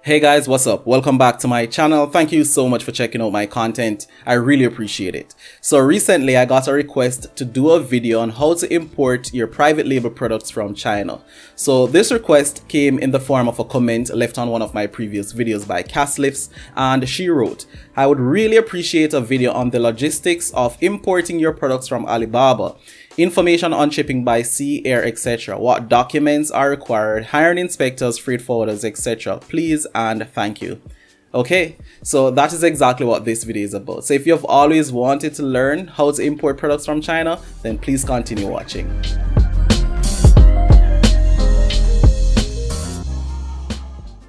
Hey guys, what's up? Welcome back to my channel. Thank you so much for checking out my content. I really appreciate it. So recently I got a request to do a video on how to import your private label products from China. So this request came in the form of a comment left on one of my previous videos by Casslifts, and she wrote, I would really appreciate a video on the logistics of importing your products from Alibaba. Information on shipping by sea, air, etc. What documents are required, hiring inspectors, freight forwarders, etc. Please and thank you. Okay, so that is exactly what this video is about. So if you've always wanted to learn how to import products from China, then please continue watching.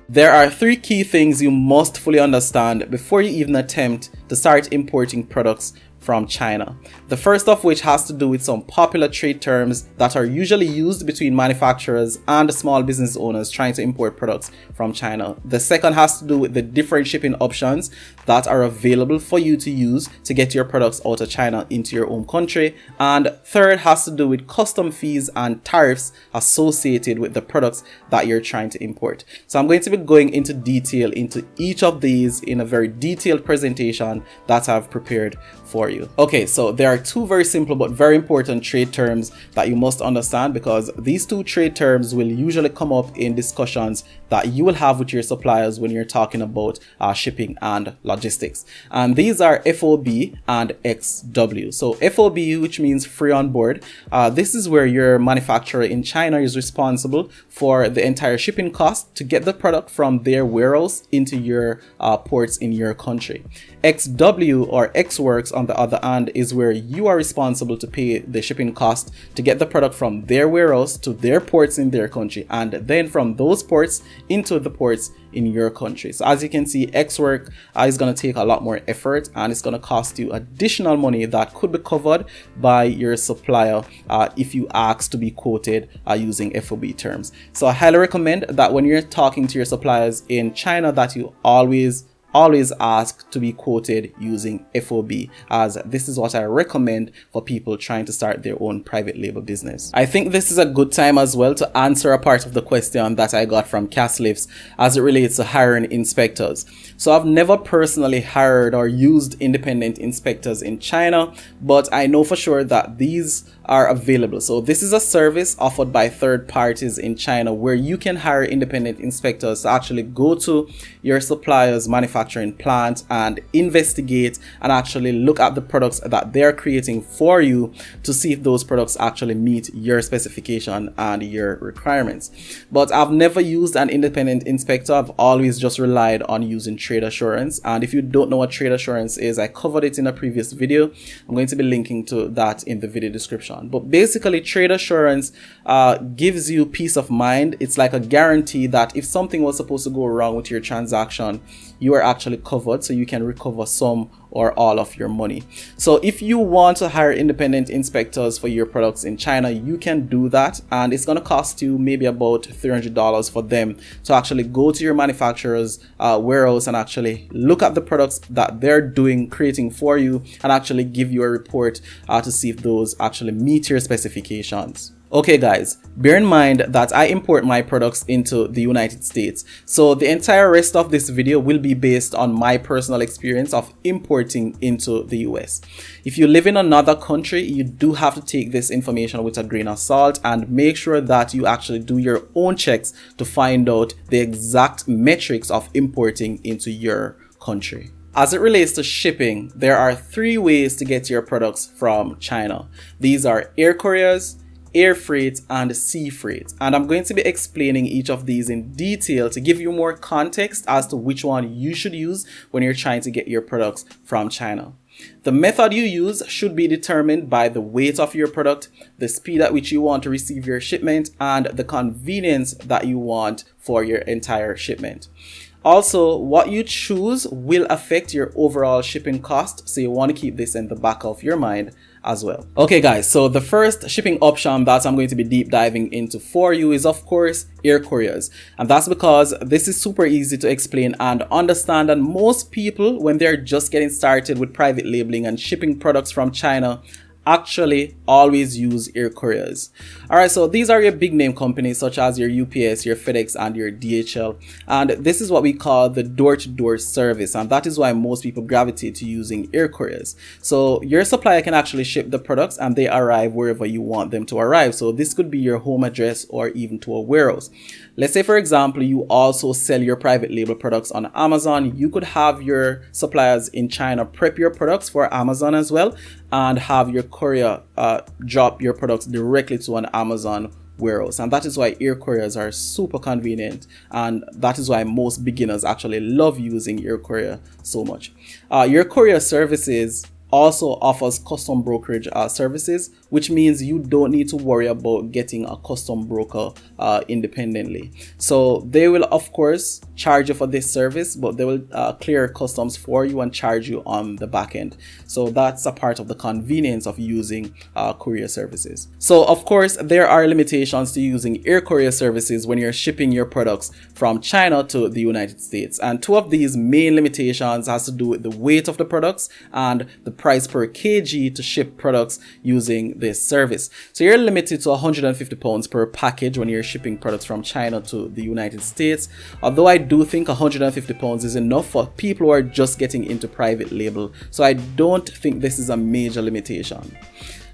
There are three key things you must fully understand before you even attempt to start importing products from China. The first of which has to do with some popular trade terms that are usually used between manufacturers and small business owners trying to import products from China. The second has to do with the different shipping options that are available for you to use to get your products out of China into your own country. And third has to do with custom fees and tariffs associated with the products that you're trying to import. So I'm going to be going into detail into each of these in a very detailed presentation that I've prepared for you. Okay, so there are two very simple but very important trade terms that you must understand, because these two trade terms will usually come up in discussions that you will have with your suppliers when you're talking about shipping and logistics. And these are FOB and XW. So FOB, which means free on board, this is where your manufacturer in China is responsible for the entire shipping cost to get the product from their warehouse into your ports in your country. XW or X-Works on the other hand is where you are responsible to pay the shipping cost to get the product from their warehouse to their ports in their country, and then from those ports into the ports in your country. So as you can see, X-Work is going to take a lot more effort, and it's going to cost you additional money that could be covered by your supplier if you ask to be quoted using FOB terms. So I highly recommend that when you're talking to your suppliers in China that you always ask to be quoted using FOB, as this is what I recommend for people trying to start their own private label business. I think this is a good time as well to answer a part of the question that I got from Casslifts as it relates to hiring inspectors. So I've never personally hired or used independent inspectors in China, but I know for sure that these are available. So this is a service offered by third parties in China where you can hire independent inspectors to actually go to your supplier's manufacturing plant and investigate and actually look at the products that they're creating for you to see if those products actually meet your specification and your requirements. But I've never used an independent inspector. I've always just relied on using trade assurance. And if you don't know what trade assurance is, I covered it in a previous video. I'm going to be linking to that in the video description. But basically, trade assurance gives you peace of mind. It's like a guarantee that if something was supposed to go wrong with your transaction, you are actually covered, so you can recover some or all of your money. So if you want to hire independent inspectors for your products in China, you can do that, and it's going to cost you maybe about $300 for them to actually go to your manufacturer's warehouse and actually look at the products that they're creating for you and actually give you a report to see if those actually meet your specifications. Okay guys, bear in mind that I import my products into the United States, so the entire rest of this video will be based on my personal experience of importing into the US. If you live in another country, you do have to take this information with a grain of salt and make sure that you actually do your own checks to find out the exact metrics of importing into your country. As it relates to shipping, there are three ways to get your products from China. These are air couriers, air freight, and sea freight, and I'm going to be explaining each of these in detail to give you more context as to which one you should use when you're trying to get your products from China. The method you use should be determined by the weight of your product, the speed at which you want to receive your shipment, and the convenience that you want for your entire shipment. Also, what you choose will affect your overall shipping cost, so you want to keep this in the back of your mind as well. Okay guys, so the first shipping option that I'm going to be deep diving into for you is of course air couriers, and that's because this is super easy to explain and understand, and most people when they're just getting started with private labeling and shipping products from China actually always use air couriers. Alright, so these are your big name companies such as your UPS, your FedEx, and your DHL. And this is what we call the door-to-door service, and that is why most people gravitate to using air couriers. So your supplier can actually ship the products and they arrive wherever you want them to arrive. So this could be your home address or even to a warehouse. Let's say, for example, you also sell your private label products on Amazon. You could have your suppliers in China prep your products for Amazon as well, and have your courier drop your products directly to an Amazon warehouse. And that is why air couriers are super convenient, and that is why most beginners actually love using air courier so much. Your courier services also offers custom brokerage services, which means you don't need to worry about getting a custom broker independently. So they will of course charge you for this service, but they will clear customs for you and charge you on the back end. So that's a part of the convenience of using courier services. So of course there are limitations to using air courier services when you're shipping your products from China to the United States, and two of these main limitations has to do with the weight of the products and the price per kg to ship products using this service. So you're limited to 150 pounds per package when you're shipping products from China to the United States, although I do think 150 pounds is enough for people who are just getting into private label, so I don't think this is a major limitation.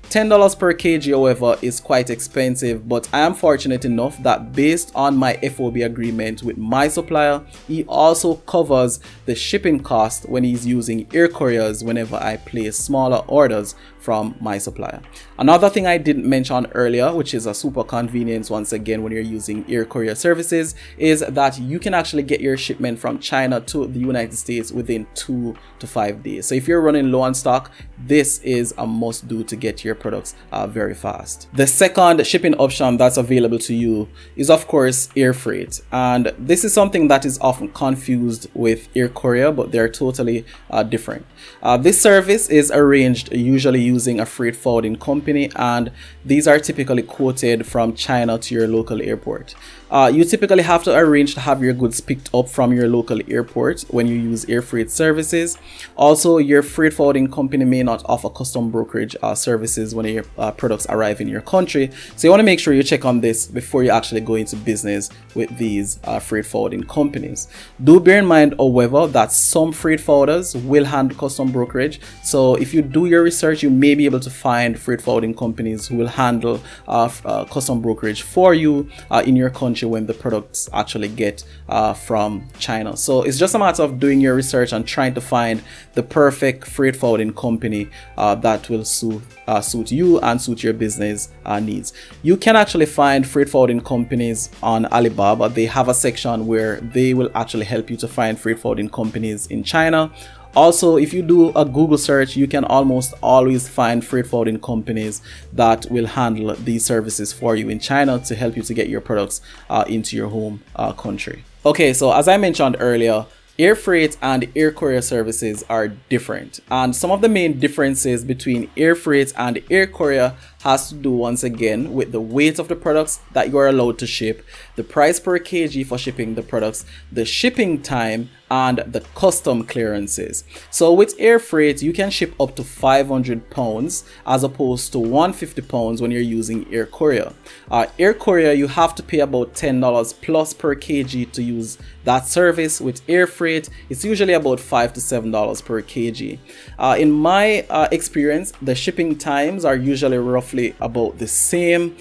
$10 per kg, however, is quite expensive, but I am fortunate enough that based on my FOB agreement with my supplier, he also covers the shipping cost when he's using air couriers whenever I place smaller orders from my supplier. Another thing I didn't mention earlier, which is a super convenience once again when you're using air courier services, is that you can actually get your shipment from China to the United States within 2 to 5 days. So if you're running low on stock, this is a must do to get your products very fast. The second shipping option that's available to you is of course air freight, and this is something that is often confused with air courier, but they're totally different. This service is arranged usually using a freight forwarding company, and these are typically quoted from China to your local airport. You typically have to arrange to have your goods picked up from your local airport when you use air freight services. Also, your freight forwarding company may not offer custom brokerage services when your products arrive in your country. So you want to make sure you check on this before you actually go into business with these freight forwarding companies. Do bear in mind, however, that some freight forwarders will handle custom brokerage. So if you do your research, you may be able to find freight forwarding companies who will handle custom brokerage for you in your country when the products actually get from China. So it's just a matter of doing your research and trying to find the perfect freight forwarding company that will suit you and suit your business needs. You can actually find freight forwarding companies on Alibaba. They have a section where they will actually help you to find freight forwarding companies in China. Also, if you do a Google search, you can almost always find freight forwarding companies that will handle these services for you in China to help you to get your products into your home country. Okay, so as I mentioned earlier, air freight and air courier services are different, and some of the main differences between air freight and air courier has to do once again with the weight of the products that you are allowed to ship, the price per kg for shipping the products, the shipping time, and the custom clearances. So with air freight, you can ship up to 500 pounds as opposed to 150 pounds when you're using air courier. Air courier, you have to pay about $10 plus per kg to use that service. With air freight, it's usually about $5 to $7 per kg. In my experience, the shipping times are usually roughly about the same.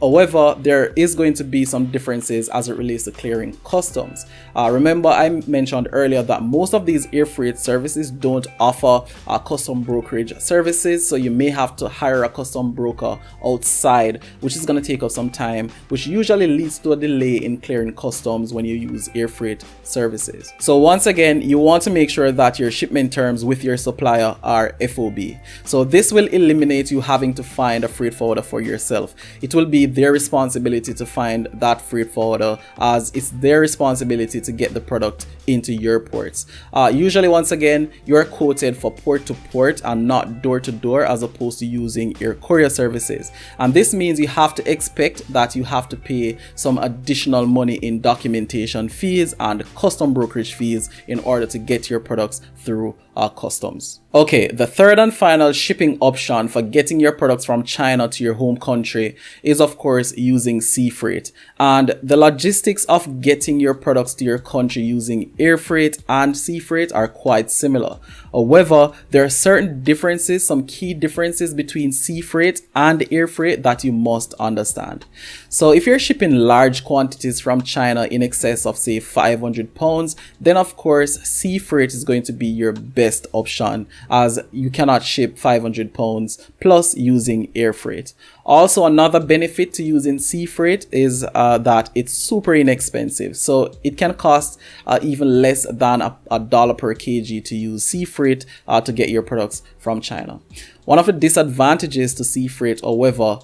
However, there is going to be some differences as it relates to clearing customs. Remember, I mentioned earlier that most of these air freight services don't offer custom brokerage services, so you may have to hire a custom broker outside, which is going to take up some time, which usually leads to a delay in clearing customs when you use air freight services. So once again, you want to make sure that your shipment terms with your supplier are FOB. So this will eliminate you having to find a freight forwarder for yourself. It will be their responsibility to find that freight forwarder, as it's their responsibility to get the product into your ports. Usually, once again, you're quoted for port to port and not door to door, as opposed to using air courier services. And this means you have to expect that you have to pay some additional money in documentation fees and custom brokerage fees in order to get your products through customs. Okay, the third and final shipping option for getting your products from China to your home country is of course using sea freight. And the logistics of getting your products to your country using air freight and sea freight are quite similar. However, there are certain differences, some key differences between sea freight and air freight that you must understand. So if you're shipping large quantities from China in excess of say 500 pounds, then of course sea freight is going to be your best option, as you cannot ship 500 pounds plus using air freight. Also, another benefit to using sea freight is that it's super inexpensive. So it can cost even less than a dollar per kg to use sea freight to get your products from China. One of the disadvantages to sea freight, however,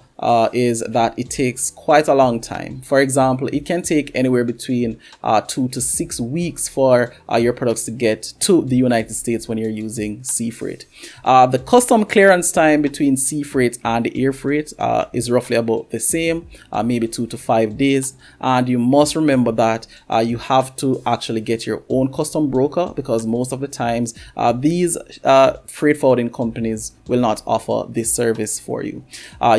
is that it takes quite a long time. For example, it can take anywhere between 2 to 6 weeks for your products to get to the United States when you're using sea freight. The custom clearance time between sea freight and air freight is roughly about the same, maybe 2 to 5 days. And you must remember that you have to actually get your own custom broker, because most of the times these freight forwarding companies will not offer this service for you.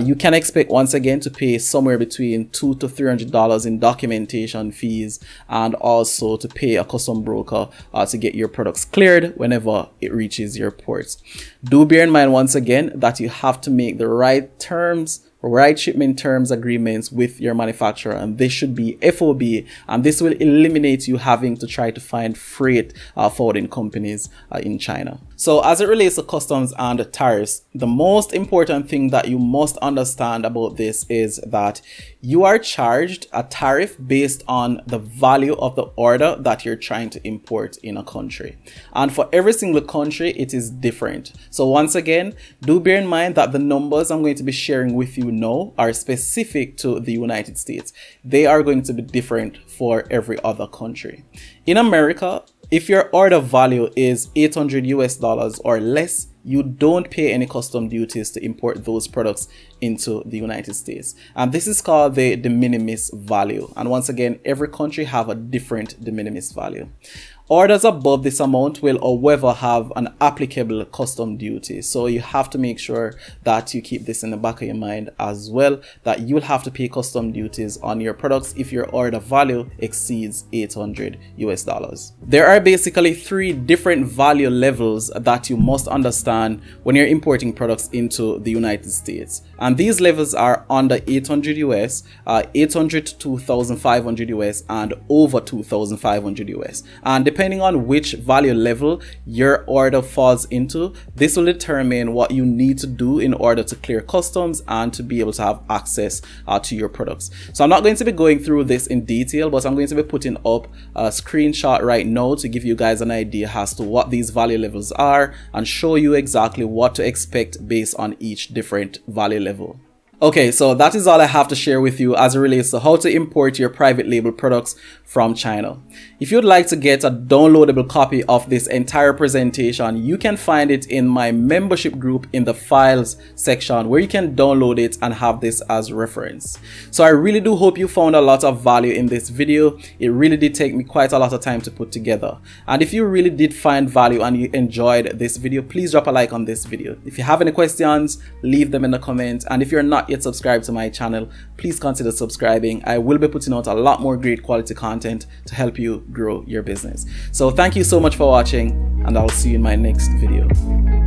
You can expect once again to pay somewhere between $200 to $300 in documentation fees, and also to pay a custom broker to get your products cleared whenever it reaches your ports. Do bear in mind once again that you have to make the right terms, right shipment terms agreements with your manufacturer, and this should be FOB, and this will eliminate you having to try to find freight forwarding companies in China. So as it relates to customs and tariffs, the most important thing that you must understand about this is that you are charged a tariff based on the value of the order that you're trying to import in a country. And for every single country, it is different. So once again, do bear in mind that the numbers I'm going to be sharing with you now are specific to the United States. They are going to be different for every other country. In America, if your order value is $800 or less, you don't pay any custom duties to import those products into the United States. And this is called the de minimis value. And once again, every country have a different de minimis value. Orders above this amount will, however, have an applicable custom duty. So you have to make sure that you keep this in the back of your mind as well, that you will have to pay custom duties on your products if your order value exceeds $800. There are basically 3 different value levels that you must understand when you're importing products into the United States. And these levels are under $800 US, $800 to $2,500 US, and over $2,500 US. And depending on which value level your order falls into, this will determine what you need to do in order to clear customs and to be able to have access to your products. So I'm not going to be going through this in detail, but I'm going to be putting up a screenshot right now to give you guys an idea as to what these value levels are and show you exactly what to expect based on each different value level. Okay, so that is all I have to share with you as it relates to how to import your private label products from China. If you'd like to get a downloadable copy of this entire presentation, you can find it in my membership group in the files section, where you can download it and have this as reference. So I really do hope you found a lot of value in this video. It really did take me quite a lot of time to put together. And if you really did find value and you enjoyed this video, please drop a like on this video. If you have any questions, leave them in the comments. And if you're not yet subscribed to my channel, please consider subscribing. I will be putting out a lot more great quality content to help you grow your business. So thank you so much for watching, and I'll see you in my next video.